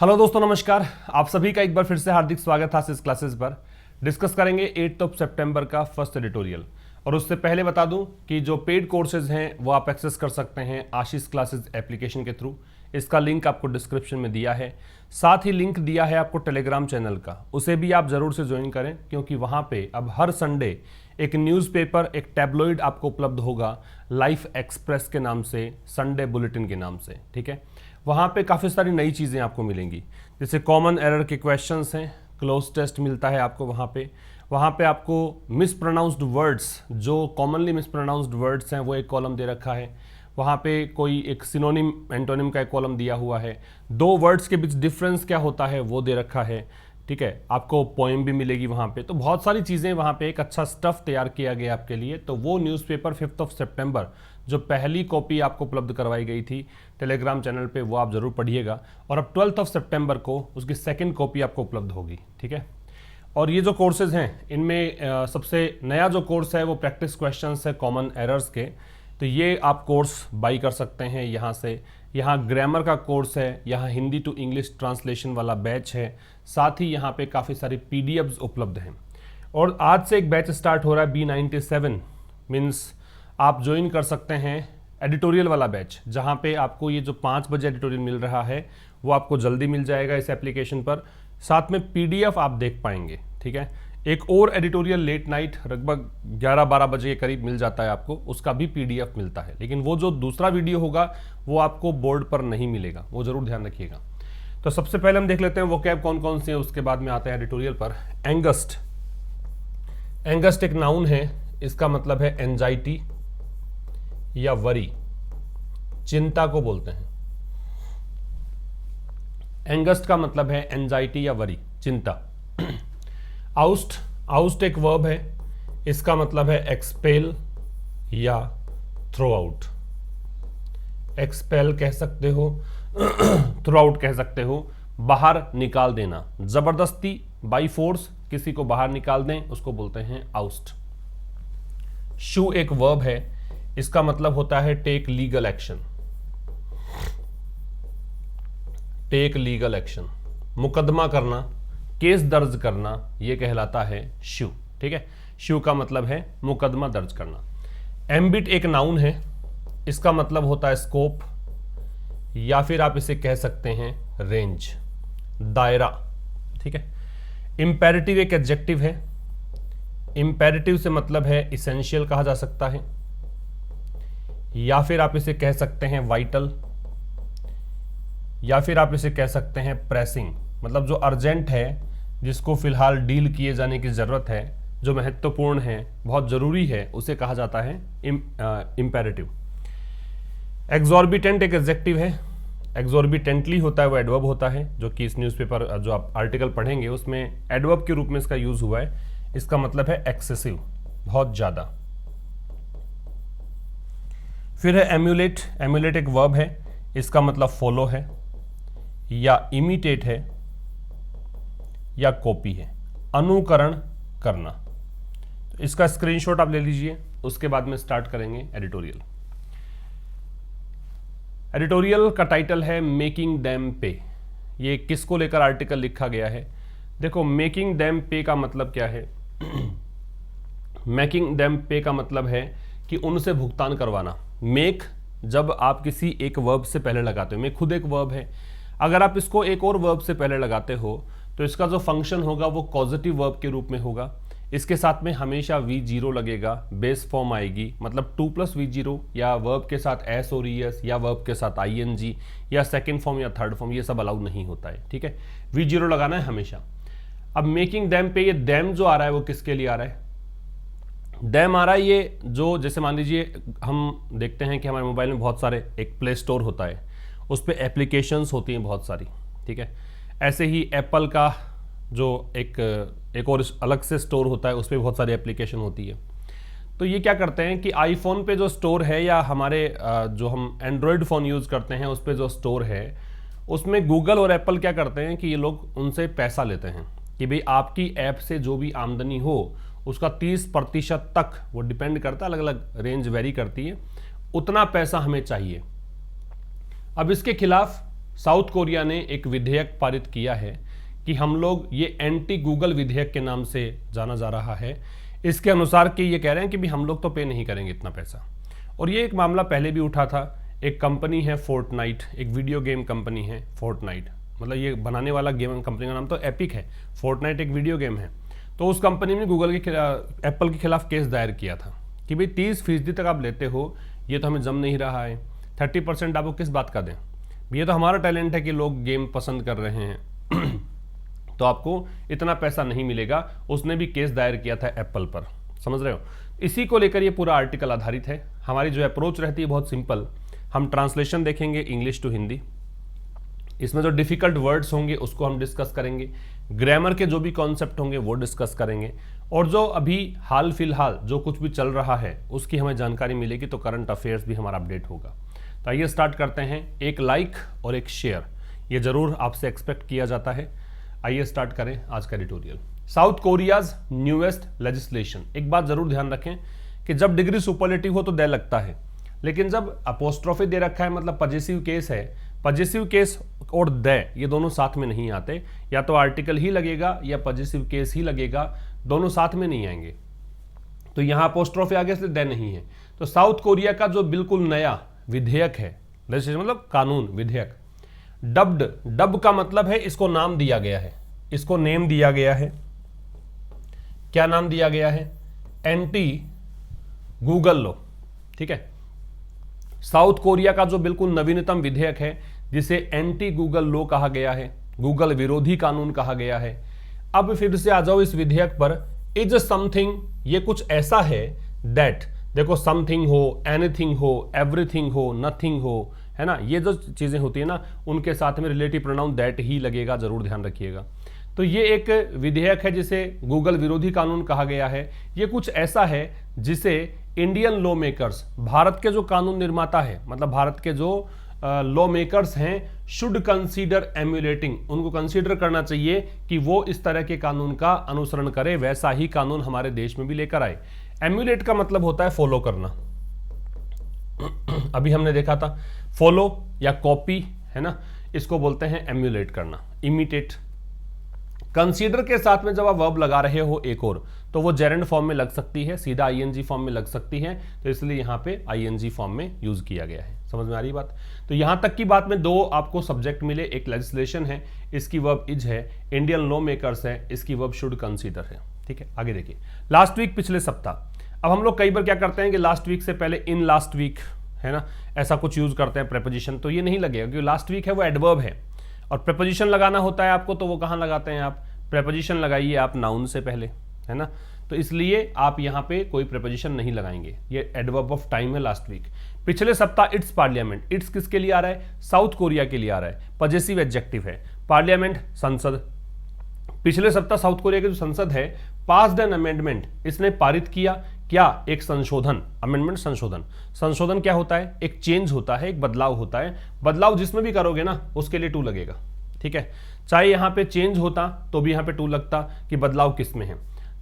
Hello दोस्तों, नमस्कार। आप सभी का एक बार फिर से हार्दिक स्वागत है इस क्लासेस पर। डिस्कस करेंगे 8 सितंबर का फर्स्ट एडिटोरियल। और उससे पहले बता दूं कि जो पेड कोर्सेज हैं वो आप एक्सेस कर सकते हैं आशीष क्लासेस एप्लीकेशन के थ्रू। इसका लिंक आपको डिस्क्रिप्शन में दिया है। साथ ही लिंक दिया है आपको टेलीग्राम चैनल का, उसे भी आप ज़रूर से ज्वाइन करें, क्योंकि वहाँ पे अब हर संडे एक न्यूज़पेपर, एक टैबलॉइड आपको उपलब्ध होगा लाइफ एक्सप्रेस के नाम से, संडे बुलेटिन के नाम से। ठीक है, वहाँ पे काफ़ी सारी नई चीज़ें आपको मिलेंगी, जैसे कॉमन एरर के क्वेश्चंस हैं, क्लोज टेस्ट मिलता है आपको वहाँ पे आपको मिस प्रोनाउंस्ड वर्ड्स, जो कॉमनली मिस प्रोनाउंस्ड वर्ड्स हैं वो एक कॉलम दे रखा है। वहाँ पे कोई एक सिनोनिम एंटोनिम का एक कॉलम दिया हुआ है। दो वर्ड्स के बीच डिफरेंस क्या होता है वो दे रखा है। ठीक है, आपको पोएम भी मिलेगी वहाँ पे। तो बहुत सारी चीज़ें वहाँ पे, एक अच्छा स्टफ तैयार किया गया आपके लिए। तो वो न्यूज़पेपर 5 सितंबर जो पहली कॉपी आपको उपलब्ध करवाई गई थी टेलीग्राम चैनल पे, वो आप ज़रूर पढ़िएगा। और अब 12 सितंबर को उसकी सेकंड कॉपी आपको उपलब्ध होगी। ठीक है, और ये जो कोर्सेज हैं इनमें सबसे नया जो कोर्स है वो प्रैक्टिस क्वेश्चंस है कॉमन एरर्स के। तो ये आप कोर्स बाई कर सकते हैं यहाँ से। यहाँ ग्रामर का कोर्स है, यहाँ हिंदी टू इंग्लिश ट्रांसलेशन वाला बैच है, साथ ही यहाँ पे काफ़ी सारी PDFs उपलब्ध हैं। और आज से एक बैच स्टार्ट हो रहा है B97 मीन्स आप ज्वाइन कर सकते हैं एडिटोरियल वाला बैच, जहाँ पे आपको ये जो 5 बजे एडिटोरियल मिल रहा है वो आपको जल्दी मिल जाएगा इस एप्लीकेशन पर। साथ में PDF आप देख पाएंगे। ठीक है, एक और एडिटोरियल लेट नाइट लगभग 11-12 बजे के करीब मिल जाता है आपको, उसका भी PDF मिलता है। लेकिन वो जो दूसरा वीडियो होगा वो आपको बोर्ड पर नहीं मिलेगा, वो जरूर ध्यान रखिएगा। तो सबसे पहले हम देख लेते हैं वो कैब कौन कौन से हैं, उसके बाद में आते हैं एडिटोरियल पर। एंगस्ट, एंगस्ट एक नाउन है, इसका मतलब है एंजाइटी या वरी, चिंता को बोलते हैं। एंगस्ट का मतलब है एंजाइटी या वरी, चिंता। आउस्ट, आउस्ट एक वर्ब है, इसका मतलब है एक्सपेल या थ्रो आउट। एक्सपेल कह सकते हो, थ्रो आउट कह सकते हो, बाहर निकाल देना, जबरदस्ती बाई फोर्स किसी को बाहर निकाल दें उसको बोलते हैं आउस्ट। शू एक वर्ब है, इसका मतलब होता है take legal action. Take legal action, मुकदमा करना, केस दर्ज करना, यह कहलाता है शू। ठीक है, शू का मतलब है मुकदमा दर्ज करना। एम्बिट एक नाउन है, इसका मतलब होता है स्कोप, या फिर आप इसे कह सकते हैं रेंज, दायरा। ठीक है, इंपेरेटिव एक एडजेक्टिव है, इंपेरेटिव से मतलब है इसेंशियल कहा जा सकता है, या फिर आप इसे कह सकते हैं वाइटल, या फिर आप इसे कह सकते हैं प्रेसिंग, मतलब जो अर्जेंट है, जिसको फिलहाल डील किए जाने की जरूरत है, जो महत्वपूर्ण है, बहुत जरूरी है, उसे कहा जाता है इंपेरेटिव। एग्जॉर्बिटेंट एक एडजेक्टिव है, एग्जॉर्बिटेंटली होता है वो एडवर्ब होता है, जो कि इस न्यूज़पेपर जो आप आर्टिकल पढ़ेंगे उसमें एडवर्ब के रूप में इसका यूज हुआ है। इसका मतलब है एक्सेसिव, बहुत ज्यादा। फिर है एम्यूलेट, एम्यूलेट एक वर्ब है, इसका मतलब फॉलो है या इमिटेट है या कॉपी है, अनुकरण करना। तो इसका स्क्रीनशॉट आप ले लीजिए, उसके बाद में स्टार्ट करेंगे एडिटोरियल। एडिटोरियल का टाइटल है मेकिंग देम पे। ये किसको लेकर आर्टिकल लिखा गया है? देखो, मेकिंग देम पे का मतलब क्या है? मेकिंग देम पे का मतलब है कि उनसे भुगतान करवाना। मेक जब आप किसी एक वर्ब से पहले लगाते हो, मेक खुद एक वर्ब है, अगर आप इसको एक और वर्ब से पहले लगाते हो तो इसका जो फंक्शन होगा वो कॉजेटिव वर्ब के रूप में होगा। इसके साथ में हमेशा V0 लगेगा, बेस फॉर्म आएगी, मतलब 2 + V0, या वर्ब के साथ S और ES, या वर्ब के साथ ING, या सेकेंड फॉर्म या थर्ड फॉर्म, ये सब अलाउ नहीं होता है। ठीक है, V0 लगाना है हमेशा। अब मेकिंग देम पे, ये देम जो आ रहा है वो किसके लिए आ रहा है? डैम आ रहा है ये जो, जैसे मान लीजिए हम देखते हैं कि हमारे मोबाइल में बहुत सारे एक प्ले स्टोर होता है, उस पर एप्लीकेशंस होती हैं बहुत सारी। ठीक है, ऐसे ही एप्पल का जो एक और अलग से स्टोर होता है, उस पर बहुत सारी एप्लीकेशन होती है। तो ये क्या करते हैं कि आईफोन पे जो स्टोर है, या हमारे जो हम एंड्रॉयड फ़ोन यूज़ करते हैं उस पर जो स्टोर है, उसमें गूगल और एप्पल क्या करते हैं कि ये लोग उनसे पैसा लेते हैं कि भाई आपकी ऐप से जो भी आमदनी हो उसका 30% तक, वो डिपेंड करता है, अलग अलग रेंज वेरी करती है, उतना पैसा हमें चाहिए। अब इसके खिलाफ साउथ कोरिया ने एक विधेयक पारित किया है कि हम लोग, ये एंटी गूगल विधेयक के नाम से जाना जा रहा है। इसके अनुसार कि ये कह रहे हैं कि भी हम लोग तो पे नहीं करेंगे इतना पैसा। और ये एक मामला पहले भी उठा था। एक कंपनी है फोर्टनाइट, एक वीडियो गेम कंपनी है फोर्टनाइट, मतलब ये बनाने वाला गेम कंपनी का नाम तो एपिक है, फोर्टनाइट एक वीडियो गेम है। तो उस कंपनी ने गूगल के एप्पल के खिलाफ केस दायर किया था कि भाई 30% तक आप लेते हो, ये तो हमें जम नहीं रहा है, 30% आपको किस बात का दें, ये तो हमारा टैलेंट है कि लोग गेम पसंद कर रहे हैं तो आपको इतना पैसा नहीं मिलेगा। उसने भी केस दायर किया था एप्पल पर, समझ रहे हो। इसी को लेकर ये पूरा आर्टिकल आधारित है। हमारी जो अप्रोच रहती है बहुत सिंपल, हम ट्रांसलेशन देखेंगे इंग्लिश टू हिंदी, इसमें जो डिफिकल्ट वर्ड्स होंगे उसको हम डिस्कस करेंगे, ग्रामर के जो भी कॉन्सेप्ट होंगे वो डिस्कस करेंगे, और जो अभी हाल फिलहाल जो कुछ भी चल रहा है उसकी हमें जानकारी मिलेगी, तो करंट अफेयर्स भी हमारा अपडेट होगा। तो आइए स्टार्ट करते हैं। एक लाइक और एक शेयर ये जरूर आपसे एक्सपेक्ट किया जाता है। आइए स्टार्ट करें आज का editorial. South Korea's newest legislation. एक बात जरूर ध्यान रखें कि जब डिग्री सुपरलेटिव हो तो दे लगता है, लेकिन जब अपोस्ट्रोफी दे रखा है मतलब पजेसिव केस है, पजेसिव केस और दे ये दोनों साथ में नहीं आते, या तो आर्टिकल ही लगेगा या पजेसिव केस ही लगेगा, दोनों साथ में नहीं आएंगे। तो यहां अपोस्ट्रोफी आगे से दे नहीं है। तो साउथ कोरिया का जो बिल्कुल नया विधेयक है, मतलब कानून विधेयक, डब का मतलब है इसको नाम दिया गया है, इसको नेम दिया गया है। क्या नाम दिया गया है? Anti Google law. ठीक है, साउथ कोरिया का जो बिल्कुल नवीनतम विधेयक है जिसे एंटी गूगल लॉ कहा गया है, गूगल विरोधी कानून कहा गया है। अब फिर से आ जाओ इस विधेयक पर। इज समथिंग, ये कुछ ऐसा है दैट, देखो समथिंग हो, एनीथिंग हो, एवरीथिंग हो, नथिंग हो, है ना, ये जो चीजें होती है ना उनके साथ में रिलेटिव प्रोनाउन दैट ही लगेगा, जरूर ध्यान रखिएगा। तो ये एक विधेयक है जिसे गूगल विरोधी कानून कहा गया है। ये कुछ ऐसा है जिसे इंडियन लॉ मेकर्स, भारत के जो कानून निर्माता है, मतलब भारत के जो लॉ मेकर्स हैं, शुड कंसीडर एम्यूलेटिंग, उनको कंसीडर करना चाहिए कि वो इस तरह के कानून का अनुसरण करे, वैसा ही कानून हमारे देश में भी लेकर आए। एम्यूलेट का मतलब होता है फॉलो करना। अभी हमने देखा था फॉलो या कॉपी, है ना, इसको बोलते हैं एम्यूलेट करना, इमिटेट। कंसीडर के साथ में जब आप वर्ब लगा रहे हो एक और, तो वो जेरेंड फॉर्म में लग सकती है, सीधा आईएनजी फॉर्म में लग सकती है, तो इसलिए यहां पे आईएनजी फॉर्म में यूज किया गया है। समझ में आ रही बात? तो यहां तक की बात में दो आपको सब्जेक्ट मिले, एक लेजिस्लेशन है, इसकी वर्ब इज है, इंडियन लॉ मेकर्स है, इसकी वर्ब शुड कंसीडर है। ठीक है, आगे देखिए। लास्ट वीक, पिछले सप्ताह। अब हम लोग कई बार क्या करते हैं कि लास्ट वीक से पहले इन लास्ट वीक, है ना, ऐसा कुछ यूज करते हैं प्रेपोजिशन, तो ये नहीं लगेगा क्योंकि लास्ट वीक है वो एडवर्ब है, और प्रेपोजिशन लगाना होता है आपको, तो वो कहां लगाते हैं आप? प्रेपोजिशन लगाइए आप नाउन से पहले, है ना, तो इसलिए आप यहां पे कोई प्रेपोजिशन नहीं लगाएंगे, ये एडवर्ब ऑफ टाइम है लास्ट वीक। पिछले सप्ताह इट्स पार्लियामेंट, इट्स किसके लिए आ रहा है? साउथ कोरिया के लिए आ रहा है, पजेसिव एडजेक्टिव है। पार्लियामेंट संसद, पिछले सप्ताह साउथ कोरिया की जो संसद है, पास्ड एन अमेंडमेंट, इसने पारित किया क्या? एक संशोधन, अमेंडमेंट संशोधन। संशोधन क्या होता है? एक चेंज होता है, एक बदलाव होता है, बदलाव जिसमें भी करोगे ना उसके लिए टू लगेगा। ठीक है, चाहे यहां पे चेंज होता तो भी यहां पे टू लगता कि बदलाव किस में है।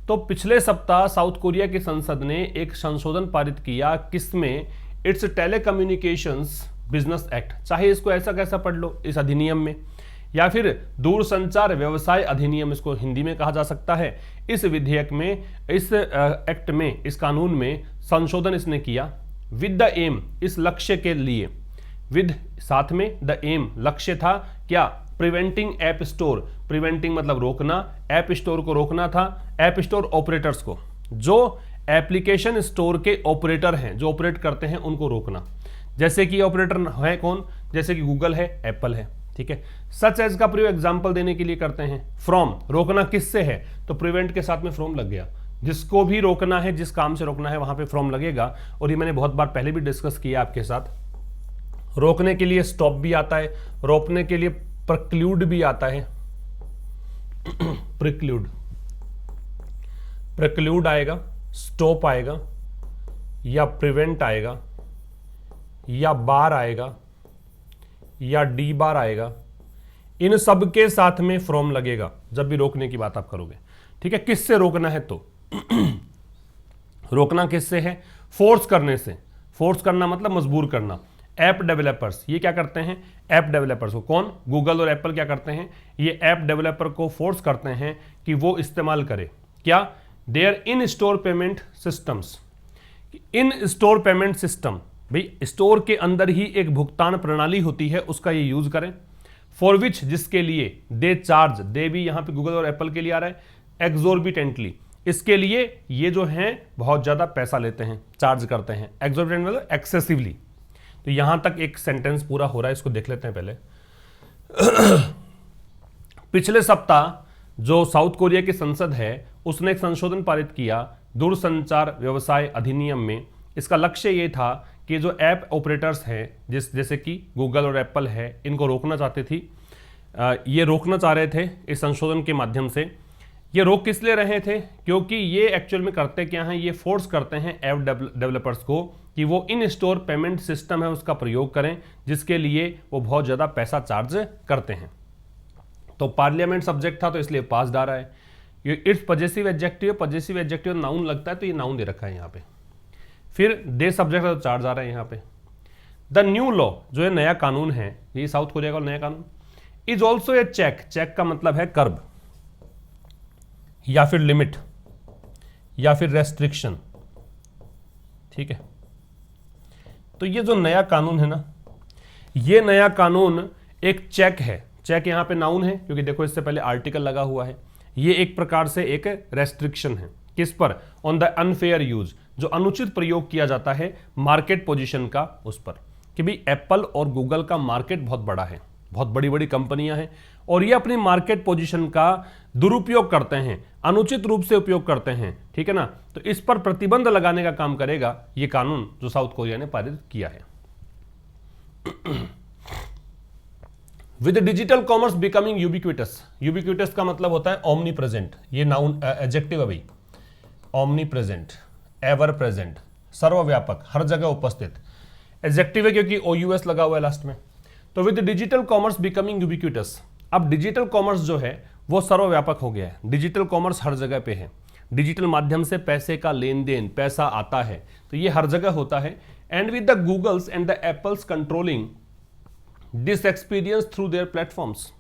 तो पिछले सप्ताह साउथ कोरिया की संसद ने एक संशोधन पारित किया, किसमें? इट्स टेलीकम्युनिकेशंस बिजनेस एक्ट, चाहे इसको ऐसा कैसा पढ़ लो, इस अधिनियम में, या फिर दूरसंचार व्यवसाय अधिनियम इसको हिंदी में कहा जा सकता है। इस विधेयक में, इस एक्ट में, इस कानून में संशोधन इसने किया विद द एम, इस लक्ष्य के लिए, विद साथ में, द एम लक्ष्य था क्या? प्रिवेंटिंग ऐप स्टोर, प्रिवेंटिंग मतलब रोकना, ऐप स्टोर को रोकना था, ऐप स्टोर ऑपरेटर्स को, जो एप्लीकेशन स्टोर के ऑपरेटर हैं, जो ऑपरेट करते हैं उनको रोकना। जैसे कि ऑपरेटर है कौन? जैसे कि गूगल है, एप्पल है। ठीक है, सच एज का प्रयोग एग्जांपल देने के लिए करते हैं। फ्रॉम, रोकना किससे है? तो प्रिवेंट के साथ में फ्रॉम लग गया, जिसको भी रोकना है, जिस काम से रोकना है वहां पे फ्रॉम लगेगा। और ये मैंने बहुत बार पहले भी डिस्कस किया आपके साथ। रोकने के लिए स्टॉप भी आता है, रोकने के लिए प्रक्लूड भी आता है, प्रिक्लूड, प्रक्लूड आएगा, स्टॉप आएगा, या प्रिवेंट आएगा, या बार आएगा, या डी बार आएगा। इन सब के साथ में फ्रॉम लगेगा जब भी रोकने की बात आप करोगे। ठीक है, किससे रोकना है? तो रोकना किससे है? फोर्स करने से। फोर्स करना मतलब मजबूर करना। ऐप डेवलपर्स, ये क्या करते हैं, ऐप डेवलपर्स को, कौन, गूगल और एप्पल क्या करते हैं, ये ऐप डेवलपर को फोर्स करते हैं कि वो इस्तेमाल करे क्या, there in store payment systems. In store payment system, भाई स्टोर के अंदर ही एक भुगतान प्रणाली होती है, उसका ये यूज करें। फॉर विच, जिसके लिए दे चार्ज, दे भी यहां पे गूगल और एप्पल के लिए आ रहा है, एक्सोर्बिटेंटली, इसके लिए ये जो हैं बहुत ज्यादा पैसा लेते हैं, चार्ज करते हैं। एक्सोर्बिटेंट मतलब एक्सेसिवली। तो यहां तक एक सेंटेंस पूरा हो रहा है, इसको देख लेते हैं पहले। पिछले सप्ताह जो साउथ कोरिया की संसद है उसने एक संशोधन पारित किया दूरसंचार व्यवसाय अधिनियम में। इसका लक्ष्य ये था कि जो ऐप ऑपरेटर्स हैं, जैसे कि गूगल और एप्पल है, इनको रोकना चाहते थी, ये रोकना चाह रहे थे इस संशोधन के माध्यम से। ये रोक किस लिए रहे थे, क्योंकि ये एक्चुअल में करते क्या हैं, ये फोर्स करते हैं ऐप डेवलपर्स को कि वो इन स्टोर पेमेंट सिस्टम है उसका प्रयोग करें, जिसके लिए वो बहुत ज़्यादा पैसा चार्ज करते हैं। तो पार्लियामेंट सब्जेक्ट था तो इसलिए पास आ रहा है। ये इट्स पजेसिव एडजेक्टिव नाउन लगता है तो ये नाउन दे रखा है यहाँ पे। फिर दे सब्जेक्ट है तो चार्ज आ रहा है यहाँ पे। द न्यू लॉ, जो है नया कानून है, ये साउथ कोरिया का नया कानून, इज ऑल्सो ए चेक का मतलब है कर्ब या फिर लिमिट या फिर रेस्ट्रिक्शन, ठीक है। तो ये जो नया कानून है ना, ये नया कानून एक चेक है। चेक यहां पे नाउन है क्योंकि देखो इससे पहले आर्टिकल लगा हुआ है। ये एक प्रकार से एक रेस्ट्रिक्शन है, किस पर, ऑन द अनफेयर यूज, जो अनुचित प्रयोग किया जाता है मार्केट पोजीशन का, उस पर, कि भाई एप्पल और गूगल का मार्केट बहुत बड़ा है, बहुत बड़ी बड़ी कंपनियां हैं और ये अपनी मार्केट पोजीशन का दुरुपयोग करते हैं, अनुचित रूप से उपयोग करते हैं, ठीक है ना। तो इस पर प्रतिबंध लगाने का काम करेगा ये कानून जो साउथ कोरिया ने पारित किया है। With digital commerce becoming ubiquitous, ubiquitous का मतलब होता है ओमनी प्रेजेंट, ये नाउन एडजेक्टिव है भाई, ओमनी प्रेजेंट, एवर प्रेजेंट, सर्वव्यापक, हर जगह उपस्थित। एडजेक्टिव है क्योंकि OUS लगा हुआ है लास्ट में। तो with digital commerce becoming ubiquitous, अब डिजिटल कॉमर्स जो है वो सर्वव्यापक हो गया है। डिजिटल कॉमर्स हर जगह पे है, डिजिटल माध्यम से पैसे का लेन देन, पैसा आता है, तो ये हर जगह होता है। And with the Googles and the Apples controlling this experience through their platforms,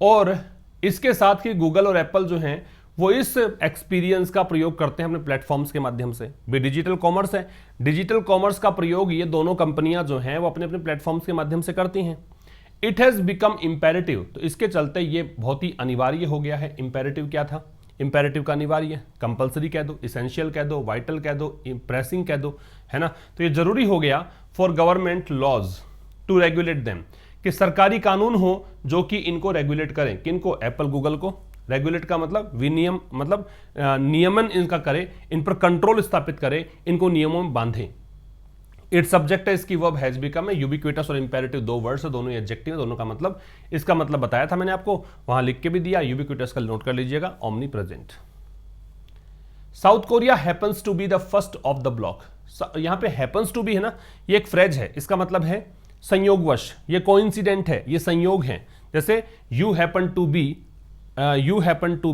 और इसके साथ ही गूगल और एप्पल जो हैं वो इस एक्सपीरियंस का प्रयोग करते हैं अपने प्लेटफॉर्म्स के माध्यम से। भी डिजिटल कॉमर्स है, डिजिटल कॉमर्स का प्रयोग ये दोनों कंपनियां जो हैं वो अपने अपने प्लेटफॉर्म्स के माध्यम से करती हैं। इट हैज बिकम इंपेरेटिव, तो इसके चलते ये बहुत ही अनिवार्य हो गया है। इंपेरेटिव क्या था, इंपेरेटिव का अनिवार्य, कंपल्सरी कह दो, इसेंशियल कह दो, वाइटल कह दो, प्रेसिंग कह दो, है ना। तो ये जरूरी हो गया for government laws to regulate them, कि सरकारी कानून हो जो कि इनको रेगुलेट करें। किनको, एप्पल गूगल को। रेगुलेट का मतलब विनियम, मतलब नियमन इनका करे, इन पर कंट्रोल स्थापित करे, इनको नियमों में बांधे। इट्स सब्जेक्ट है, इसकी वर्ब हैज बिकम है। यूबिक्विटस और इंपेरेटिव दो वर्ड्स है, दोनों एडजेक्टिव है, दोनों का मतलब, इसका मतलब बताया था मैंने आपको, वहां लिख के भी दिया। यूबिक्विटस का नोट कर लीजिएगा, omnipresent. South Korea happens to be the first of the block, यहां पे हैपन्स टू बी है ना, ये एक फ्रेज है, इसका मतलब है संयोगवश, ये कोइंसिडेंट है, ये संयोग है। जैसे you happen to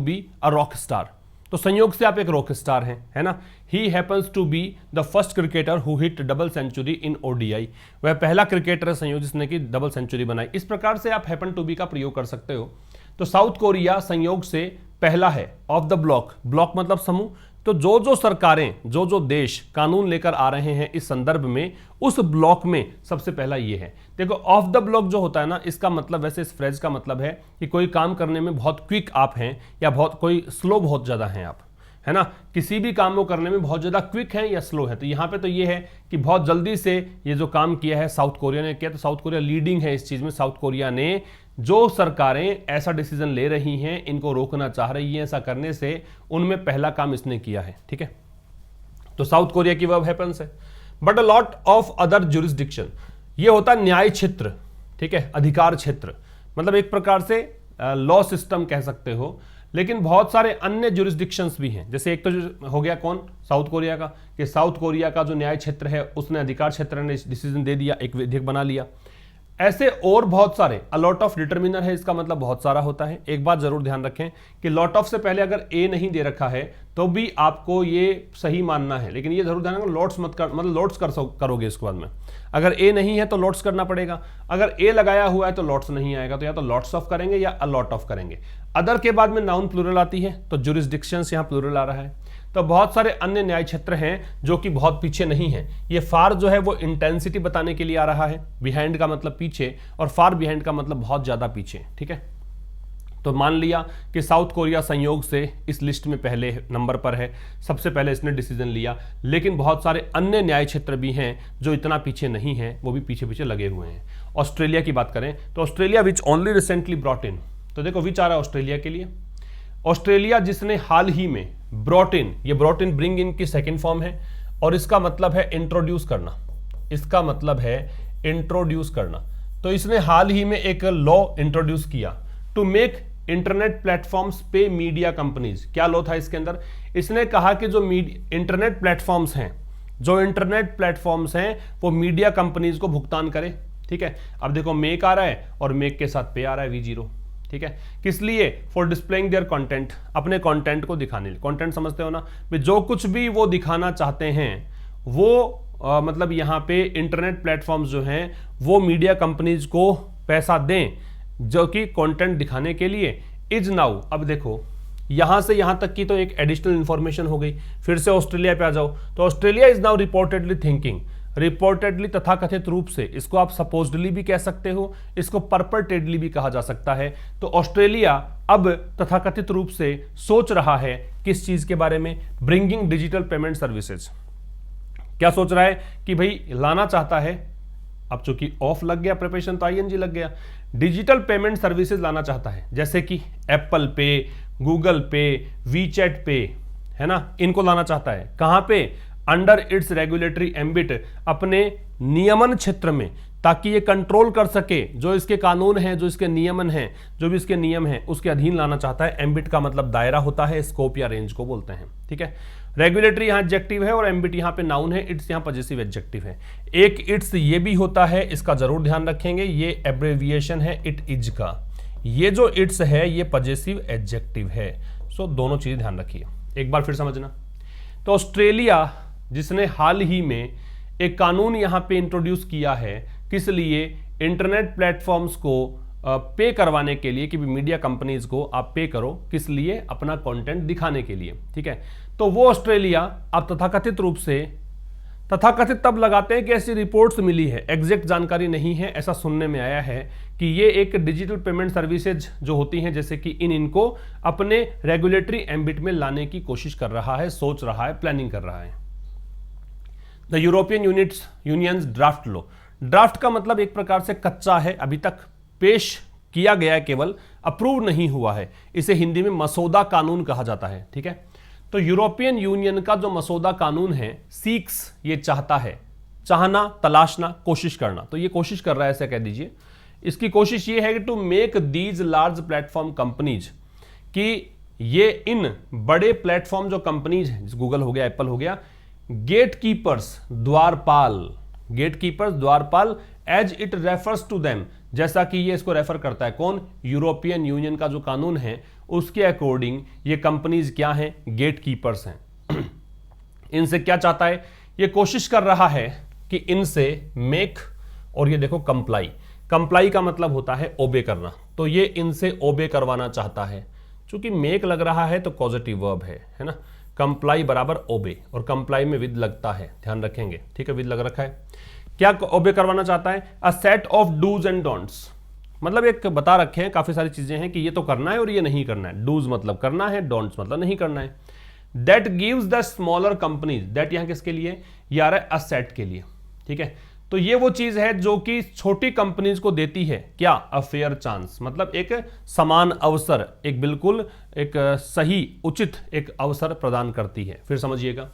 be a rock star, तो संयोग से आप एक रॉक स्टार हैं, है ना। He happens to be the first cricketer who hit double century in ODI, वह पहला क्रिकेटर है संयोग जिसने की डबल सेंचुरी बनाई। इस प्रकार से आप हैपन टू बी का प्रयोग कर सकते हो। तो साउथ कोरिया संयोग से पहला है ऑफ द ब्लॉक, ब्लॉक मतलब समूह। तो जो जो सरकारें, जो जो देश कानून लेकर आ रहे हैं इस संदर्भ में, उस ब्लॉक में सबसे पहला ये है। देखो ऑफ द ब्लॉक जो होता है ना, इसका मतलब, वैसे इस फ्रेज का मतलब है कि कोई काम करने में बहुत क्विक आप हैं, या बहुत कोई स्लो बहुत ज्यादा हैं आप, है ना। किसी भी काम को करने में बहुत ज्यादा क्विक है या स्लो है। तो यहां पे तो ये है कि बहुत जल्दी से ये जो काम किया है साउथ कोरिया ने किया, तो साउथ कोरिया लीडिंग है इस चीज में। साउथ कोरिया ने, जो सरकारें ऐसा डिसीजन ले रही हैं, इनको रोकना चाह रही हैं ऐसा करने से, उनमें पहला काम इसने किया है, ठीक है। तो साउथ कोरिया की वर्ब हैपेंस है। But a lot of other jurisdiction, ये होता है न्याय क्षेत्र, ठीक है, अधिकार क्षेत्र, मतलब एक प्रकार से लॉ सिस्टम कह सकते हो। लेकिन बहुत सारे अन्य जुरिस्डिक्शंस भी हैं, जैसे एक तो हो गया कौन, साउथ कोरिया का, कि साउथ कोरिया का जो न्याय क्षेत्र है उसने, अधिकार क्षेत्र ने डिसीजन दे दिया, एक विधेयक बना लिया। ऐसे और बहुत सारे, अ लॉट ऑफ डिटर्मिनर है, इसका मतलब बहुत सारा होता है। एक बात जरूर ध्यान रखें कि लॉट ऑफ से पहले अगर ए नहीं दे रखा है तो भी आपको ये सही मानना है, लेकिन ये जरूर ध्यान रखना लॉट्स मत कर, मतलब लॉट्स करोगे इसके बाद में। अगर ए नहीं है तो लॉट्स करना पड़ेगा, अगर ए लगाया हुआ है तो लॉट्स नहीं आएगा, तो या तो लॉट्स ऑफ करेंगे या अ लॉट ऑफ करेंगे। अदर के बाद में नाउन प्लूरल आती है तो जुरिस्डिक्शंस यहाँ प्लूरल आ रहा है। तो बहुत सारे अन्य न्याय क्षेत्र हैं जो कि बहुत पीछे नहीं है। ये फार जो है वो इंटेंसिटी बताने के लिए आ रहा है, बिहाइंड का मतलब पीछे और फार बिहाइंड का मतलब बहुत ज्यादा पीछे, ठीक है। तो मान लिया कि साउथ कोरिया संयोग से इस लिस्ट में पहले नंबर पर है, सबसे पहले इसने डिसीजन लिया, लेकिन बहुत सारे अन्य न्याय क्षेत्र भी हैं जो इतना पीछे नहीं है, वो भी पीछे पीछे लगे हुए हैं। ऑस्ट्रेलिया की बात करें तो Australia which only recently brought in, तो देखो विच आ रहा है ऑस्ट्रेलिया के लिए, ऑस्ट्रेलिया जिसने हाल ही में ब्रॉट इन, ये ब्रॉट इन ब्रिंग इन की सेकेंड फॉर्म है और इसका मतलब है इंट्रोड्यूस करना, इसका मतलब है इंट्रोड्यूस करना। तो इसने हाल ही में एक लॉ इंट्रोड्यूस किया टू मेक इंटरनेट प्लेटफॉर्म्स पे मीडिया कंपनीज। क्या लॉ था इसके अंदर? इसने कहा कि जो इंटरनेट प्लेटफॉर्म्स हैं, जो इंटरनेट प्लेटफॉर्म्स हैं वो मीडिया कंपनीज को भुगतान करे, ठीक है। अब देखो मेक आ रहा है और मेक के साथ पे आ रहा है V0, ठीक है। किस लिए? फॉर डिस्प्लेइंग देयर कंटेंट, अपने कंटेंट को दिखाने लिए। कंटेंट समझते हो ना, जो कुछ भी वो दिखाना चाहते हैं वो मतलब यहाँ पे इंटरनेट प्लेटफॉर्म्स जो हैं वो मीडिया कंपनीज को पैसा दें जो कि कंटेंट दिखाने के लिए। इज नाउ, अब देखो यहां से यहां तक की तो एक एडिशनल इंफॉर्मेशन हो गई। फिर से ऑस्ट्रेलिया पे आ जाओ, तो Australia is now reportedly thinking, reportedly तथाकथित रूप से, इसको आप सपोज्डली भी कह सकते हो, इसको परपर्टेडली भी कहा जा सकता है। तो ऑस्ट्रेलिया अब तथाकथित रूप से सोच रहा है किस चीज के बारे में? Bringing digital payment services. क्या सोच रहा है कि भाई लाना चाहता है, अब चूंकि ऑफ लग गया प्रिपरेशन तो आईएनजी लग गया, डिजिटल पेमेंट सर्विसेज लाना चाहता है, जैसे कि एप्पल पे, गूगल पे, वीचैट पे, है ना, इनको लाना चाहता है। कहां पे? अंडर इट्स रेगुलेटरी एम्बिट, अपने नियमन क्षेत्र में, ताकि ये कंट्रोल कर सके जो इसके कानून हैं, जो इसके नियमन हैं, जो भी इसके नियम हैं उसके अधीन लाना चाहता है। एम्बिट का मतलब दायरा होता है, स्कोप या रेंज को बोलते हैं, ठीक है। रेगुलेटरी यहां एडजेक्टिव है और एम्बिट यहां पे नाउन है, इट्स यहां पजेसिव एडजेक्टिव है। एक इट्स ये भी होता है, इसका जरूर ध्यान रखेंगे, ये एब्रेविएशन है इट इज का। ये जो इट्स है ये पजेसिव एडजेक्टिव है। सो दोनों चीज ध्यान रखिए, एक बार फिर समझना। तो ऑस्ट्रेलिया जिसने हाल ही में एक कानून यहां पे इंट्रोड्यूस किया है, किस लिए? इंटरनेट प्लेटफॉर्म्स को पे करवाने के लिए कि मीडिया कंपनीज को आप पे करो, किस लिए? अपना कंटेंट दिखाने के लिए, ठीक है। तो वो ऑस्ट्रेलिया अब तथाकथित रूप से, तथाकथित तब लगाते हैं कि ऐसी रिपोर्ट्स मिली है, एग्जैक्ट जानकारी नहीं है, ऐसा सुनने में आया है कि ये एक डिजिटल पेमेंट सर्विसेज जो होती हैं जैसे कि इनको अपने रेगुलेटरी एम्बिट में लाने की कोशिश कर रहा है, सोच रहा है, प्लानिंग कर रहा है। The European unions draft law, draft का मतलब एक प्रकार से कच्चा है, अभी तक पेश किया गया है, केवल अप्रूव नहीं हुआ है। इसे हिंदी में मसौदा कानून कहा जाता है, ठीक है। तो यूरोपियन यूनियन का जो मसौदा कानून है, सीक्स, ये चाहता है, चाहना, तलाशना, कोशिश करना, तो ये कोशिश कर रहा है, ऐसे कह दीजिए। इसकी कोशिश ये है कि to make these large platform companies, कि ये इन बड़े प्लेटफॉर्म जो कंपनीज हैं, गूगल हो गया, एप्पल हो गया, गेटकीपर्स, द्वारपाल, गेटकीपर्स, द्वारपाल, as it refers to them, जैसा कि ये इसको रेफर करता है। कौन? यूरोपियन यूनियन का जो कानून है उसके अकॉर्डिंग ये कंपनीज क्या हैं? गेटकीपर्स हैं। इनसे क्या चाहता है? ये कोशिश कर रहा है कि इनसे मेक, और ये देखो कंप्लाई, कंप्लाई का मतलब होता है ओबे करना, तो ये इनसे ओबे करवाना चाहता है। चूंकि मेक लग रहा है तो पॉजिटिव वर्ब है ना, कंप्लाई बराबर ओबे, और कंप्लाई में विद लगता है, ध्यान रखेंगे, ठीक है, विद लग रखा है। क्या ओबे करवाना चाहता है? A set of dos and don'ts, मतलब एक बता रखे हैं, काफी सारी चीजें हैं कि ये तो करना है और ये नहीं करना है। डूज मतलब करना है, डोंट्स मतलब नहीं करना है। That gives the smaller companies, that यहां किसके लिए? ये आ रहा है अ सेट के लिए, ठीक है। तो ये वो चीज है जो कि छोटी कंपनीज को देती है, क्या? अ फेयर चांस, मतलब एक समान अवसर, एक बिल्कुल एक सही उचित एक अवसर प्रदान करती है। फिर समझिएगा,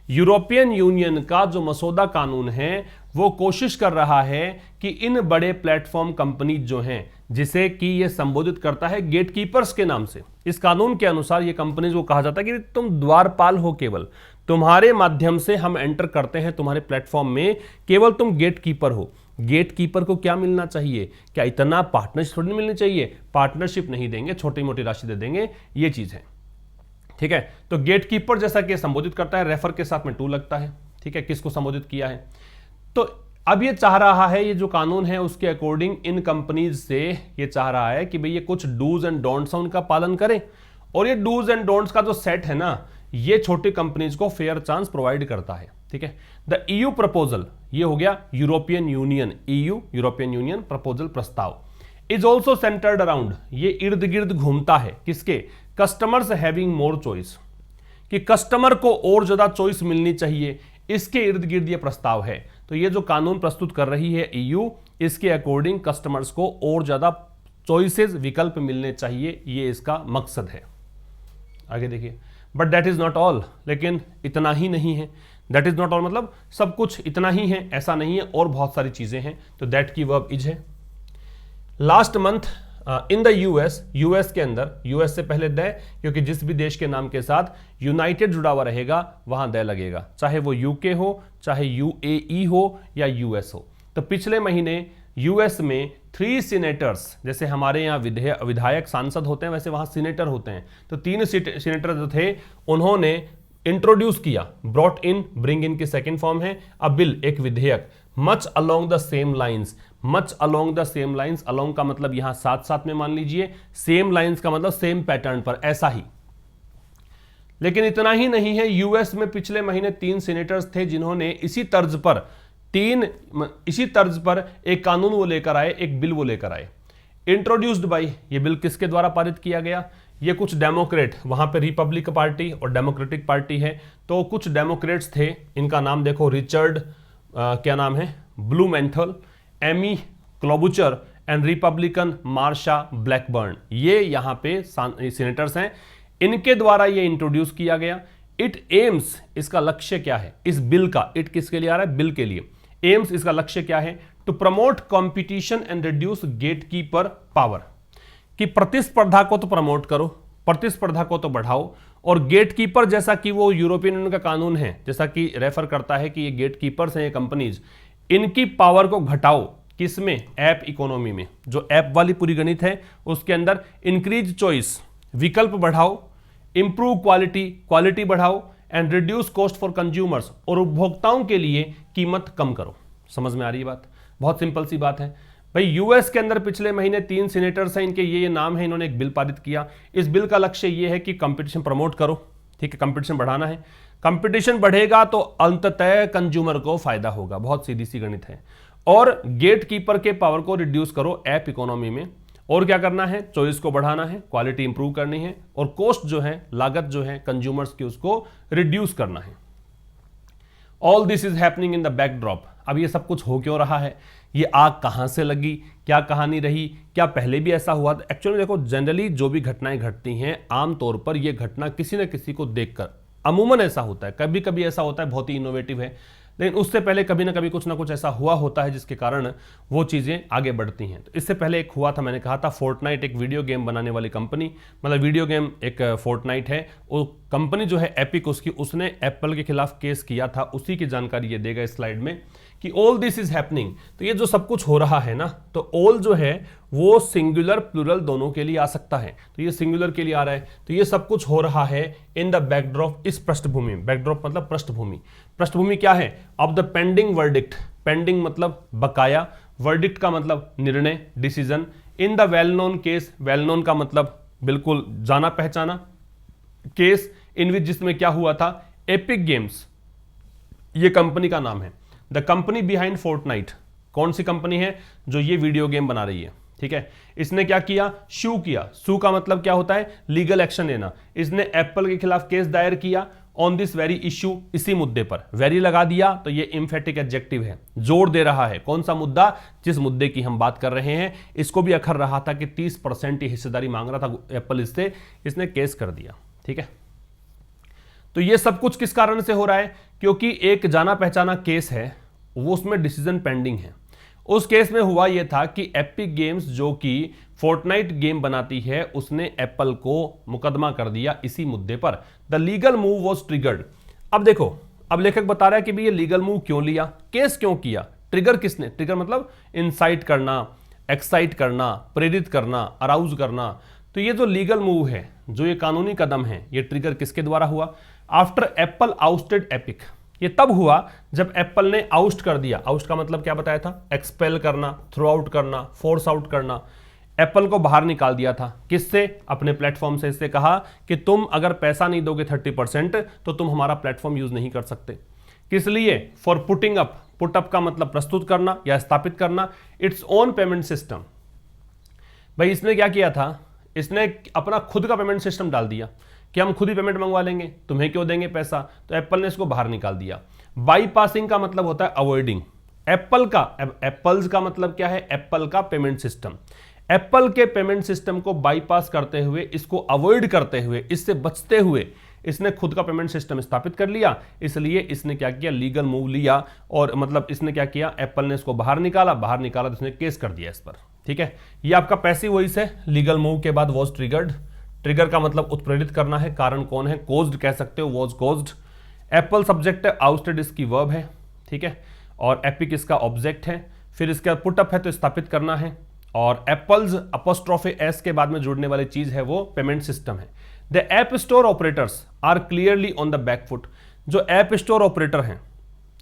यूरोपियन यूनियन का जो मसौदा कानून है वो कोशिश कर रहा है कि इन बड़े प्लेटफॉर्म कंपनी जो हैं, जिसे कि ये संबोधित करता है गेटकीपर्स के नाम से, इस कानून के अनुसार ये कंपनीज को कहा जाता है कि तुम द्वारपाल हो, केवल तुम्हारे माध्यम से हम एंटर करते हैं तुम्हारे प्लेटफॉर्म में, केवल तुम गेटकीपर हो। गेटकीपर को क्या मिलना चाहिए? क्या इतना पार्टनरशिप थोड़ी मिलनी चाहिए? पार्टनरशिप नहीं देंगे, छोटी मोटी राशि दे देंगे, ये चीज है, ठीक है। तो गेटकीपर जैसा कि संबोधित करता है, रेफर के साथ में टू लगता है, ठीक है, किसको संबोधित किया है। तो अब ये चाह रहा है, ये जो कानून है उसके अकॉर्डिंग इन कंपनीज से ये चाह रहा है कि भाई ये कुछ डूज एंड डोंट्स उनका पालन करें, और ये डूज एंड डोंट्स का जो सेट है ना, ये छोटी कंपनीज को फेयर चांस प्रोवाइड करता है, ठीक है। द ईयू प्रपोजल, ये हो गया European union, EU European union proposal प्रस्ताव, इज ऑल्सो सेंटर्ड अराउंड, ये इर्द गिर्द घूमता है किसके, कस्टमर्स हैविंग मोर चॉइस, कि कस्टमर को और ज्यादा चॉइस मिलनी चाहिए, इसके इर्द गिर्द ये प्रस्ताव है। तो ये जो कानून प्रस्तुत कर रही है ईयू, इसके अकॉर्डिंग कस्टमर्स को और ज्यादा चॉइसेस, विकल्प मिलने चाहिए, ये इसका मकसद है। आगे देखिए, but that is not all, लेकिन इतना ही नहीं है। दैट इज नॉट ऑल मतलब सब कुछ इतना ही है, ऐसा नहीं है, और बहुत सारी चीजें हैं। तो दैट की वर्ब इज है। Last month in the US के अंदर, यूएस से पहले द, क्योंकि जिस भी देश के नाम के साथ यूनाइटेड जुड़ा हुआ रहेगा वहां द लगेगा, चाहे वो यूके हो, चाहे यूएई हो या यूएस हो। तो पिछले महीने यूएस में 3 सीनेटर्स, जैसे हमारे यहाँ विधायक सांसद होते हैं, वैसे वहां सीनेटर होते हैं, तो 3 सीनेटर जो थे उन्होंने इंट्रोड्यूस किया, ब्रॉट इन, ब्रिंग इन की सेकेंड फॉर्म है, अ बिल, एक विधेयक, much along the same lines, much along the same lines, along का मतलब यहां साथ साथ में मान लीजिए, सेम लाइन्स का मतलब सेम पैटर्न पर, ऐसा ही। लेकिन इतना ही नहीं है, यूएस में पिछले महीने 3 सीनेटर्स थे जिन्होंने इसी तर्ज पर एक कानून वो लेकर आए, एक बिल वो लेकर आए, इंट्रोड्यूस्ड बाय, ये बिल किसके द्वारा पारित किया गया, ये कुछ डेमोक्रेट, वहां पे रिपब्लिक पार्टी और डेमोक्रेटिक पार्टी है, तो कुछ डेमोक्रेट्स थे, इनका नाम देखो, रिचर्ड क्या नाम है, Blumenthal, Amy Klobuchar and Republican Marsha Blackburn, ये यहां पे सीनेटर्स हैं, इनके द्वारा ये इंट्रोड्यूस किया गया। इट एम्स, इसका लक्ष्य क्या है इस बिल का, इट किसके लिए आ रहा है, बिल के लिए। एम्स, इसका लक्ष्य क्या है, to promote competition and reduce gatekeeper power, कि प्रतिस्पर्धा को तो प्रमोट करो, प्रतिस्पर्धा को तो बढ़ाओ, और गेटकीपर जैसा कि वो यूरोपियन यूनियन का कानून है, जैसा कि रेफर करता है कि ये गेटकीपर्स हैं, ये कंपनीज, इनकी पावर को घटाओ, किसमें, ऐप इकोनॉमी में, जो ऐप वाली पूरी गणित है उसके अंदर, इंक्रीज चॉइस, विकल्प बढ़ाओ, इंप्रूव क्वालिटी, क्वालिटी बढ़ाओ, and reduce cost for consumers, और उपभोक्ताओं के लिए कीमत कम करो। समझ में आ रही है बात, बहुत सिंपल सी बात है भाई। यूएस के अंदर पिछले महीने 3 सीनेटर्स हैं, इनके ये नाम है, इन्होंने एक बिल पारित किया। इस बिल का लक्ष्य ये है कि कंपटीशन प्रमोट करो, ठीक है, कंपटीशन बढ़ाना है, कंपटीशन बढ़ेगा तो अंततः कंज्यूमर को फायदा होगा, बहुत सीधी सी गणित है, और गेटकीपर के पावर को रिड्यूस करो ऐप इकोनॉमी में, और क्या करना है, चॉइस को बढ़ाना है, क्वालिटी इंप्रूव करनी है, और कॉस्ट जो है, लागत जो है कंज्यूमर्स की, उसको रिड्यूस करना है। All this is happening in the backdrop. अब ये सब कुछ हो क्यों रहा है, ये आग कहां से लगी, क्या कहानी रही, क्या पहले भी ऐसा हुआ था। एक्चुअली देखो, जनरली जो भी घटनाएं घटती हैं, आमतौर पर ये घटना किसी न किसी को देखकर, अमूमन ऐसा होता है, कभी कभी ऐसा होता है बहुत ही इनोवेटिव है, लेकिन उससे पहले कभी ना कभी कुछ ना कुछ ऐसा हुआ होता है जिसके कारण वो चीज़ें आगे बढ़ती हैं। तो इससे पहले एक हुआ था, मैंने कहा था, फोर्टनाइट, एक वीडियो गेम बनाने वाली कंपनी, मतलब वीडियो गेम एक फोर्टनाइट है, वो कंपनी जो है एपिक, उसने एप्पल के खिलाफ केस किया था, उसी की जानकारी ये देगा इस स्लाइड में, कि ऑल दिस इज हैपनिंग। तो ये जो सब कुछ हो रहा है ना, तो ऑल जो है वो सिंगुलर प्लूरल दोनों के लिए आ सकता है, तो ये सिंगुलर के लिए आ रहा है। तो ये सब कुछ हो रहा है इन द बैकड्रॉप, इस पृष्ठभूमि, बैकड्रॉप मतलब पृष्ठभूमि, पृष्ठभूमि क्या है, of the pending verdict, pending मतलब बकाया, वर्डिक्ट का मतलब निर्णय, decision, in the well known case, well known का मतलब बिल्कुल जाना पहचाना केस, इन विच, जिसमें क्या हुआ था, एपिक गेम्स, ये कंपनी का नाम है, द कंपनी बिहाइंड फोर्टनाइट, कौन सी कंपनी है, जो ये वीडियो गेम बना रही है, ठीक है। इसने क्या किया, सू किया, सू का मतलब क्या होता है, लीगल एक्शन लेना। इसने एप्पल के खिलाफ केस दायर किया ऑन दिस वेरी इश्यू, इसी मुद्दे पर, वेरी लगा दिया तो ये एम्फेटिक एडजेक्टिव है, जोर दे रहा है, कौन सा मुद्दा, जिस मुद्दे की हम बात कर रहे हैं। इसको भी अखर रहा था कि 30% हिस्सेदारी मांग रहा था एप्पल इससे, इसने केस कर दिया, ठीक है। तो ये सब कुछ किस कारण से हो रहा है, क्योंकि एक जाना पहचाना केस है, वो उसमें डिसीजन पेंडिंग है। उस केस में हुआ यह था कि एपिक गेम्स जो कि फोर्टनाइट गेम बनाती है, उसने एप्पल को मुकदमा कर दिया इसी मुद्दे पर। The legal move was triggered. अब देखो, अब लेखक बता रहा है कि भाई ये लीगल मूव क्यों लिया, केस क्यों किया, ट्रिगर किसने, ट्रिगर मतलब इंसाइट करना, एक्साइट करना, प्रेरित करना, अराउज करना। तो ये जो लीगल मूव है, जो ये कानूनी कदम है, ये ट्रिगर किसके द्वारा हुआ? After Apple ousted epic. ये तब हुआ जब एप्पल ने आउस्ट कर दिया। आउस्ट का मतलब क्या बताया था? एक्सपेल करना, थ्रो आउट करना, फोर्स आउट करना। एप्पल को बाहर निकाल दिया था। किससे? अपने प्लेटफॉर्म से। इससे कहा कि तुम अगर पैसा नहीं दोगे 30% तो तुम हमारा प्लेटफॉर्म यूज नहीं कर सकते। किस लिए? For putting up. Put up का मतलब प्रस्तुत करना या स्थापित करना इट्स ओन पेमेंट सिस्टम। भाई इसने क्या किया था? इसने अपना खुद का पेमेंट सिस्टम डाल दिया कि हम खुद ही पेमेंट मंगवा लेंगे, तुम्हें क्यों देंगे पैसा। तो एप्पल ने इसको बाहर निकाल दिया। बाईपासिंग का मतलब होता है अवॉइडिंग। एप्पल्स का मतलब क्या है? एप्पल का पेमेंट सिस्टम। एप्पल के पेमेंट सिस्टम को बाईपास करते हुए, इसको अवॉइड करते हुए, इससे बचते हुए इसने खुद का पेमेंट सिस्टम स्थापित कर लिया। इसलिए इसने क्या किया? लीगल मूव लिया। और मतलब इसने क्या किया? एप्पल ने इसको बाहर निकाला तो इसने केस कर दिया इस पर। ठीक है, ये आपका पैसिव वॉइस है। लीगल मूव के बाद वॉज ट्रिगर्ड। ट्रिगर का मतलब उत्प्रेरित करना है। कारण कौन है? कोज्ड कह सकते हो, वॉज कोज्ड। एप्पल सब्जेक्ट है, आउस्टेड इसकी वर्ब है। ठीक है, और एपिक इसका ऑब्जेक्ट है। फिर इसका पुटअप है तो स्थापित करना है। और एप्पल्स अपोस्ट्रोफे एस के बाद में जुड़ने वाली चीज है वो पेमेंट सिस्टम है। The app store operators are clearly on the backfoot. जो ऐप स्टोर ऑपरेटर हैं,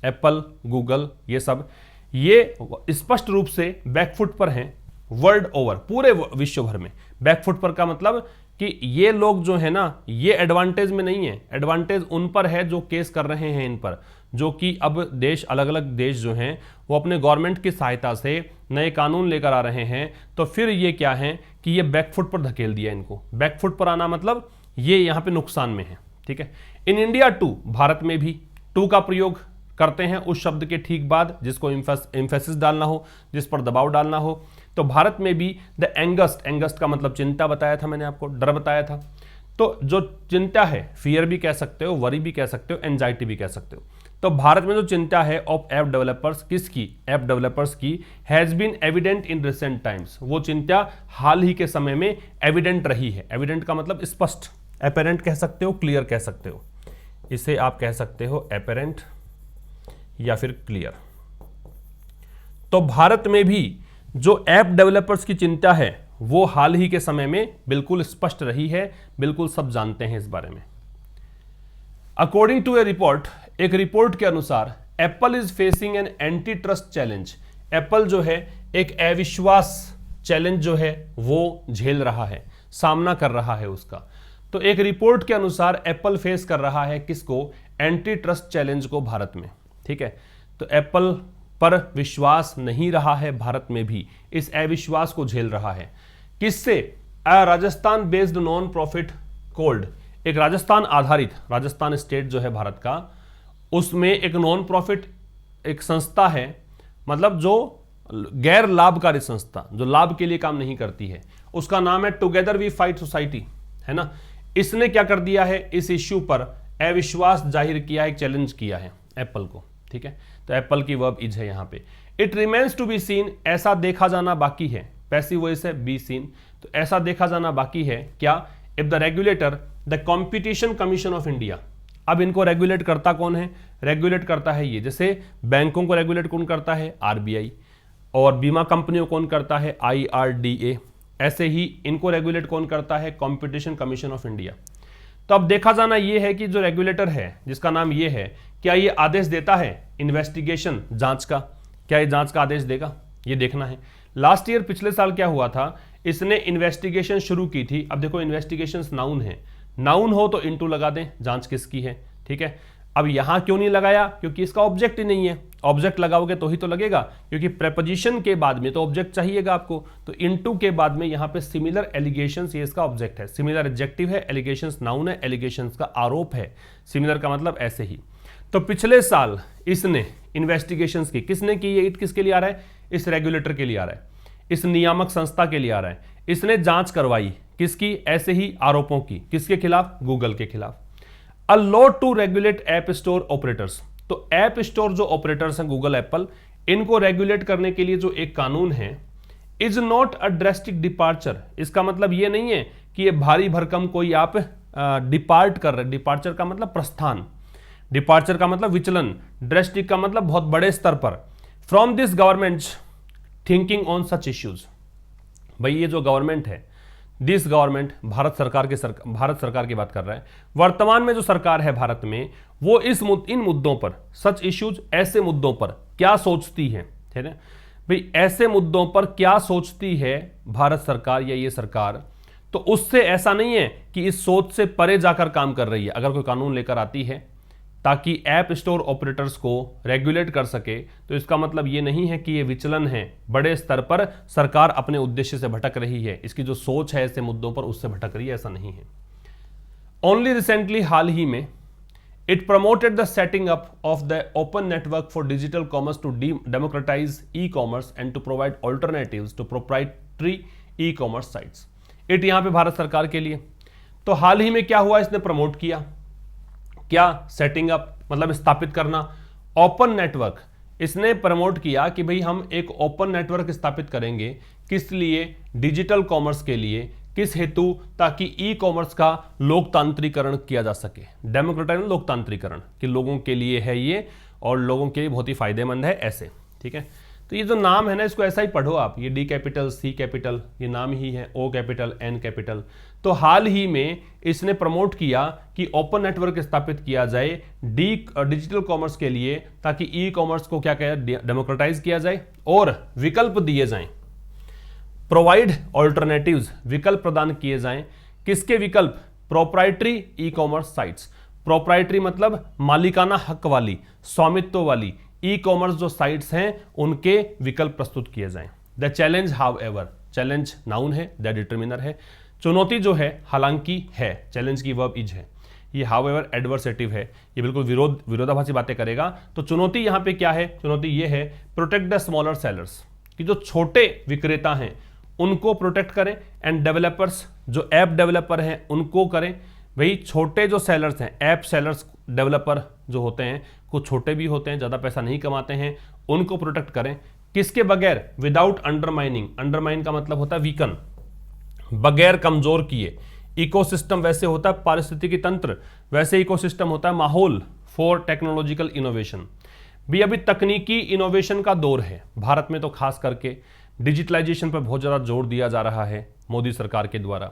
एप्पल, गूगल, ये सब, ये स्पष्ट रूप से बैकफुट पर हैं वर्ल्ड ओवर, पूरे विश्व भर में। बैकफुट पर का मतलब कि ये लोग जो है ना, ये एडवांटेज में नहीं है। एडवांटेज उन पर है जो केस कर रहे हैं इन पर, जो कि अब देश, अलग अलग देश जो हैं वो अपने गवर्नमेंट की सहायता से नए कानून लेकर आ रहे हैं। तो फिर ये क्या है कि ये बैकफुट पर धकेल दिया इनको। बैकफुट पर आना मतलब ये यहाँ पे नुकसान में है। ठीक है, इन इंडिया टू, भारत में भी टू का प्रयोग करते हैं उस शब्द के ठीक बाद जिसको एम्फेसिस डालना हो, जिस पर दबाव डालना हो। तो भारत में भी द एंगस्ट का मतलब चिंता बताया था मैंने आपको, डर बताया था। तो जो चिंता है, फियर भी कह सकते हो, वरी भी कह सकते हो, एंजाइटी भी कह सकते हो। तो भारत में जो चिंता है ऑफ ऐप डेवलपर्स, किसकी? ऐप डेवलपर्स की, has been evident in recent times. वो चिंता हाल ही के समय में एविडेंट रही है। एविडेंट का मतलब स्पष्ट, एपेरेंट कह सकते हो, क्लियर कह सकते हो। इसे आप कह सकते हो एपेरेंट या फिर क्लियर। तो भारत में भी जो ऐप डेवलपर्स की चिंता है वो हाल ही के समय में बिल्कुल स्पष्ट रही है। बिल्कुल सब जानते हैं इस बारे में। अकॉर्डिंग टू ए रिपोर्ट, एक रिपोर्ट के अनुसार Apple is facing an anti trust challenge. Apple जो है एक अविश्वास चैलेंज जो है वो झेल रहा है, सामना कर रहा है उसका। तो एक रिपोर्ट के अनुसार एप्पल फेस कर रहा है किसको? एंटी ट्रस्ट चैलेंज को भारत में। ठीक है, तो एप्पल पर विश्वास नहीं रहा है भारत में भी, इस अविश्वास को झेल रहा है। किससे? Rajasthan based non profit cold, एक राजस्थान आधारित, राजस्थान स्टेट जो है भारत का, उसमें एक नॉन प्रॉफिट एक संस्था है, मतलब जो गैर लाभकारी संस्था, जो लाभ के लिए काम नहीं करती है। उसका नाम है टुगेदर वी फाइट सोसाइटी, है ना। इसने क्या कर दिया है? इस इश्यू पर अविश्वास जाहिर किया है, चैलेंज किया है एप्पल को। ठीक है, तो एप्पल की वर्ब इज है यहां पे। It remains to be seen, ऐसा देखा जाना बाकी है। पैसिव वॉइस है बी सीन, तो ऐसा देखा जाना बाकी है क्या? If the regulator, the Competition Commission of India. अब इनको रेगुलेट करता कौन है? रेगुलेट करता है ये, जैसे बैंकों को रेगुलेट कौन करता है? आरबीआई। और बीमा कंपनियों कौन करता है? IRDA। ऐसे ही इनको रेगुलेट कौन करता है? Competition Commission of India. तो अब देखा जाना यह है कि जो रेगुलेटर है, जिसका नाम ये है, क्या ये आदेश देता है इन्वेस्टिगेशन, जांच का? क्या ये जांच का आदेश देगा? ये देखना है। लास्ट ईयर, पिछले साल क्या हुआ था? इसने इन्वेस्टिगेशन शुरू की थी। अब देखो इन्वेस्टिगेशन नाउन है, नाउन हो तो इनटू लगा दें, जांच किसकी है। ठीक है, अब यहां क्यों नहीं लगाया? क्योंकि इसका ऑब्जेक्ट ही नहीं है। ऑब्जेक्ट लगाओगे तो ही तो लगेगा, क्योंकि प्रेपोजिशन के बाद में तो ऑब्जेक्ट चाहिएगा आपको। तो इनटू के बाद में यहां पे सिमिलर एलिगेशंस, ये इसका ऑब्जेक्ट है। सिमिलर एडजेक्टिव है, एलिगेशंस नाउन है, एलिगेशंस का आरोप है। सिमिलर का मतलब ऐसे ही। तो पिछले साल इसने इन्वेस्टिगेशंस की, किसने की? ये इट किसके लिए आ रहा है? इस रेगुलेटर के लिए आ रहा है, इस नियामक संस्था के लिए आ रहा है। इसने जांच करवाई किसकी? ऐसे ही आरोपों की। किसके खिलाफ? गूगल के खिलाफ। A law to regulate app store operators. तो ऐप स्टोर जो ऑपरेटर्स हैं, गूगल, एप्पल, इनको रेगुलेट करने के लिए जो एक कानून है, is not a drastic departure. इसका मतलब ये नहीं है कि ये भारी भरकम कोई आप डिपार्ट कर रहे। डिपार्चर का मतलब प्रस्थान, डिपार्चर का मतलब विचलन, ड्रेस्टिक का मतलब बहुत बड़े स्तर पर। From this government thinking on such issues. भाई ये जो गवर्नमेंट है, दिस गवर्नमेंट, भारत सरकार की बात कर रहा है, वर्तमान में जो सरकार है भारत में, वो इन मुद्दों पर, सच इश्यूज, ऐसे मुद्दों पर क्या सोचती है, ठीक है भाई, ऐसे मुद्दों पर क्या सोचती है भारत सरकार या ये सरकार, तो उससे ऐसा नहीं है कि इस सोच से परे जाकर काम कर रही है। अगर कोई कानून लेकर आती है ताकि ऐप स्टोर ऑपरेटर्स को रेगुलेट कर सके, तो इसका मतलब ये नहीं है कि ये विचलन है, बड़े स्तर पर सरकार अपने उद्देश्य से भटक रही है, इसकी जो सोच है ऐसे मुद्दों पर उससे भटक रही है, ऐसा नहीं है। ओनली रिसेंटली, हाल ही में, it promoted the setting up of the open network for digital commerce to democratize e commerce and to provide alternatives to proprietary e commerce sites. It यहां पे भारत सरकार के लिए, तो हाल ही में क्या हुआ, इसने प्रमोट किया, क्या, सेटिंग अप मतलब स्थापित करना, ओपन नेटवर्क, इसने प्रमोट किया कि भाई हम एक ओपन नेटवर्क स्थापित करेंगे, किस लिए, डिजिटल कॉमर्स के लिए, किस हेतु, ताकि ई कॉमर्स का लोकतांत्रिकरण किया जा सके। डेमोक्रेटाइज, लोकतांत्रिकरण, कि लोगों के लिए है ये और लोगों के लिए बहुत ही फायदेमंद है, ऐसे, ठीक है। तो ये जो नाम है ना, इसको ऐसा ही पढ़ो आप, ये डी कैपिटल, सी कैपिटल, ये नाम ही है, ओ कैपिटल, एन कैपिटल। तो हाल ही में इसने प्रमोट किया कि ओपन नेटवर्क स्थापित किया जाए डिजिटल कॉमर्स के लिए, ताकि ई कॉमर्स को क्या कहें, डेमोक्रेटाइज किया जाए और विकल्प दिए जाएं, प्रोवाइड ऑल्टरनेटिव्स, विकल्प प्रदान किए जाएं। किसके विकल्प, proprietary e commerce sites. Proprietary मतलब मालिकाना हक वाली, स्वामित्व वाली ई कॉमर्स जो साइट्स हैं, उनके विकल्प प्रस्तुत किए जाएं। The challenge, how ever, challenge noun है, द डिटर्मिनर है, चुनौती जो है हालांकि है, चैलेंज की वर्ब इज है, ये हाउ एवर एडवर्सेटिव है, ये बिल्कुल विरोधाभासी बातें करेगा। तो चुनौती यहां पे क्या है, चुनौती ये है, प्रोटेक्ट द स्मॉलर सेलर्स, कि जो छोटे विक्रेता हैं उनको प्रोटेक्ट करें, एंड डेवलपर्स, जो ऐप डेवलपर हैं उनको करें। वही छोटे जो सेलर्स हैं, ऐप सेलर्स, डेवलपर जो होते हैं, कुछ छोटे भी होते हैं, ज़्यादा पैसा नहीं कमाते हैं, उनको प्रोटेक्ट करें। किसके बगैर, विदाउट अंडरमाइनिंग, अंडरमाइन का मतलब होता है वीकन, बगैर कमजोर किए। इकोसिस्टम वैसे होता है पारिस्थितिकी तंत्र, वैसे इकोसिस्टम होता है माहौल फॉर टेक्नोलॉजिकल इनोवेशन। भी अभी तकनीकी इनोवेशन का दौर है भारत में, तो खास करके डिजिटलाइजेशन पर बहुत ज़्यादा जोर दिया जा रहा है मोदी सरकार के द्वारा।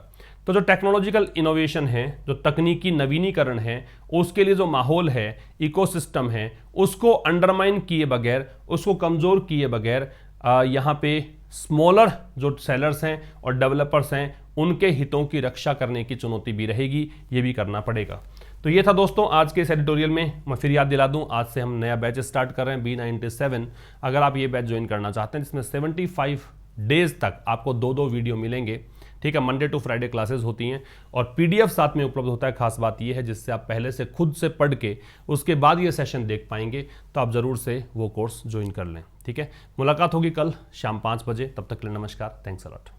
तो जो टेक्नोलॉजिकल इनोवेशन है, जो तकनीकी नवीनीकरण है, उसके लिए जो माहौल है, इकोसिस्टम है, उसको अंडरमाइन किए बगैर, उसको कमज़ोर किए बगैर, यहाँ पे स्मॉलर जो सेलर्स हैं और डेवलपर्स हैं, उनके हितों की रक्षा करने की चुनौती भी रहेगी, ये भी करना पड़ेगा। तो ये था दोस्तों आज के इस एडिटोरियल में। मैं फिर याद दिला दूं, आज से हम नया बैच स्टार्ट कर रहे हैं, B97। अगर आप ये बैच ज्वाइन करना चाहते हैं, जिसमें 75 डेज तक आपको 2-2 वीडियो मिलेंगे, ठीक है, मंडे टू फ्राइडे क्लासेस होती हैं और PDF साथ में उपलब्ध होता है। खास बात यह है, जिससे आप पहले से खुद से पढ़ के उसके बाद ये सेशन देख पाएंगे, तो आप ज़रूर से वो कोर्स ज्वाइन कर लें, ठीक है। मुलाकात होगी कल शाम 5 बजे, तब तक के लिए नमस्कार, थैंक्स अ लॉट।